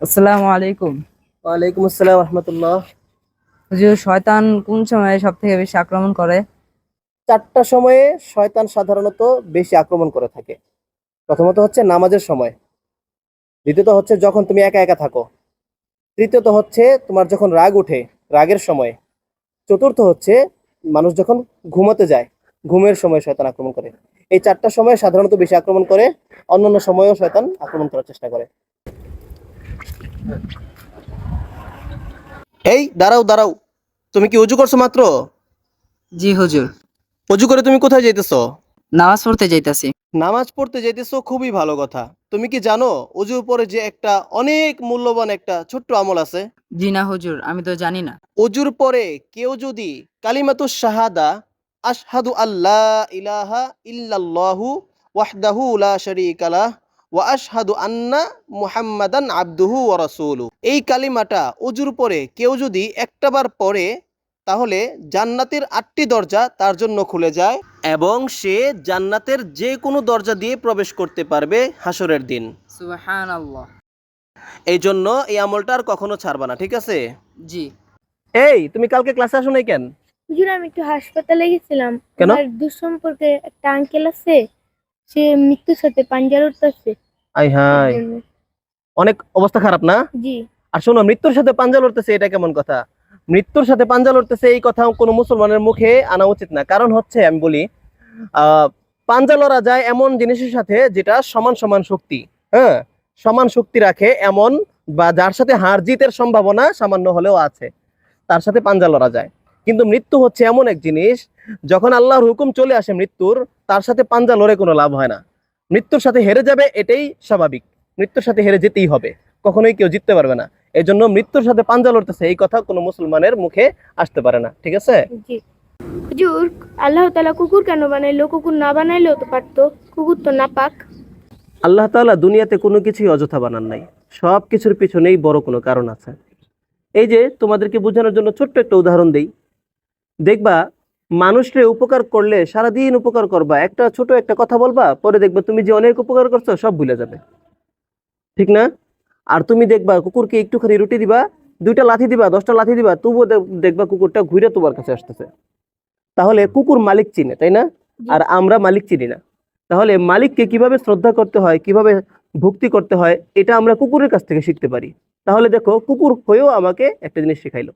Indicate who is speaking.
Speaker 1: আসসালামু আলাইকুম।
Speaker 2: ওয়ালাইকুম আসসালাম রহমতুল্লাহ।
Speaker 1: হুজুর, শয়তান কোন সময়ে সব থেকে বেশি আক্রমণ করে?
Speaker 2: 4টা সময়ে শয়তান সাধারণত বেশি আক্রমণ করে থাকে। প্রথমত হচ্ছে নামাজের সময়, দ্বিতীয়ত হচ্ছে যখন তুমি একা একা থাকো, তৃতীয়ত হচ্ছে তোমার যখন রাগ ওঠে রাগের সময়, চতুর্থ হচ্ছে মানুষ যখন ঘুমাতে যায় ঘুমের সময় শয়তান আক্রমণ করে। এই 4টা সময় সাধারণত বেশি আক্রমণ করে, অন্যান্য সময়েও শয়তান আক্রমণ করার চেষ্টা করে। এই দাঁড়াও দাঁড়াও, তুমি কি অজু করছো মাত্র?
Speaker 1: জি হুজুর।
Speaker 2: অজু করে তুমি কোথায় যাইতেছো?
Speaker 1: নামাজ পড়তে যাইতাছি।
Speaker 2: নামাজ পড়তে যাইতেছো, খুবই ভালো কথা। তুমি কি জানো অজুর পরে যে একটা অনেক মূল্যবান একটা ছোট্ট আমল আছে?
Speaker 1: জি না হুজুর, আমি তো জানি না।
Speaker 2: অজুর পরে কেউ যদি কালিমাতুশ শাহাদা, আশহাদু আল্লাহ ইলাহা ইল্লাল্লাহু ওয়াহদাহু লা শারীকা লাহ ওয়া আশহাদু আন্না মুহাম্মাদান আবদুহু ওয়া রাসূলুহু, এই কালিমাটা অজুর পরে কেউ যদি একটাবার পড়ে, তাহলে জান্নাতের 8টি দরজা তার জন্য খুলে যায় এবং সে জান্নাতের যে কোনো দরজা দিয়ে প্রবেশ করতে পারবে হাসরের দিন।
Speaker 1: সুবহানাল্লাহ।
Speaker 2: এই জন্য এই আমলটা আর কখনো ছাড়বা না, ঠিক আছে?
Speaker 1: জি।
Speaker 2: এই তুমি কালকে ক্লাসে আসো নাই কেন?
Speaker 3: হুজুর, আমি একটু হাসপাতালে গেছিলাম।
Speaker 2: কেন?
Speaker 3: আমার দুঃসম্পর্কে একটা আঙ্কেল আছে, সে মৃত্যুর সাথে পাঞ্জা লড়তেছে।
Speaker 2: আই
Speaker 3: এর
Speaker 2: হাই,
Speaker 3: জন্য।
Speaker 2: অনেক অবস্থা খারাপ না?
Speaker 3: জি।
Speaker 2: আর শোনো, মৃত্যুর সাথে পাঞ্জা লড়তেছে এটা কেমন কথা? মৃত্যুর সাথে পাঞ্জা লড়তেছে এই কথা কোনো মুসলমানের মুখে আনা উচিত না। কারণ হচ্ছে আমি বলি, আহ পাঞ্জা লড়া যায় এমন জিনিসের সাথে যেটা সমান সমান শক্তি, হ্যাঁ, সমান শক্তি রাখে এমন, বা যার সাথে হার জিতের সম্ভাবনা সামান্য হলেও আছে, তার সাথে পাঞ্জা লড়া যায়। কিন্তু মৃত্যু হচ্ছে এমন এক জিনিস, যখন আল্লাহর হুকুম চলে আসে মৃত্যুর, তার সাথে পাঞ্জা লড়ে কোনো লাভ হয় না। মৃত্যুর সাথে হেরে যাবে এটাই স্বাভাবিক, মৃত্যুর সাথে হেরে যেতেই হবে, কখনোই কেউ জিততে পারবে না। এই জন্য মৃত্যুর সাথে পাঞ্জা লড়তেছে এই কথা কোনো মুসলমানের মুখে আসতে পারে না, ঠিক আছে?
Speaker 3: জি। হুজুর, আল্লাহ তাআলা কুকুর কেন বানাইলো? কুকুর না বানাইলেও তো পারতো, কুকুর তো নাপাক।
Speaker 2: আল্লাহ তাআলা দুনিয়াতে কোনো কিছুই অযথা বানান নাই, সব কিছুর পিছনেই বড় কোনো কারণ আছে। এই যে তোমাদেরকে বোঝানোর জন্য ছোট্ট একটা উদাহরণ দেই, দেখবা মানুষকে উপকার করলে সারাদিন উপকার করবা, একটা ছোট একটা কথা বলবা, পরে দেখবা তুমি যে অনেক উপকার করছো সব ভুলে যাবে, ঠিক না? আর তুমি দেখবা কুকুরকে একটুখানি রুটি দিবা, 2টা লাথি দিবা, 10টা লাথি দিবা, তবুও দেখবা কুকুরটা ঘুরে তোমার কাছে আসতেছে। তাহলে কুকুর মালিক চিনে, তাই না?
Speaker 3: জি।
Speaker 2: আর আমরা মালিক চিনি না। তাহলে মালিককে কিভাবে শ্রদ্ধা করতে হয়, কিভাবে ভক্তি করতে হয়, এটা আমরা কুকুরের কাছ থেকে শিখতে পারি। তাহলে দেখো, কুকুর হয়েও আমাকে একটা জিনিস শেখাইলো।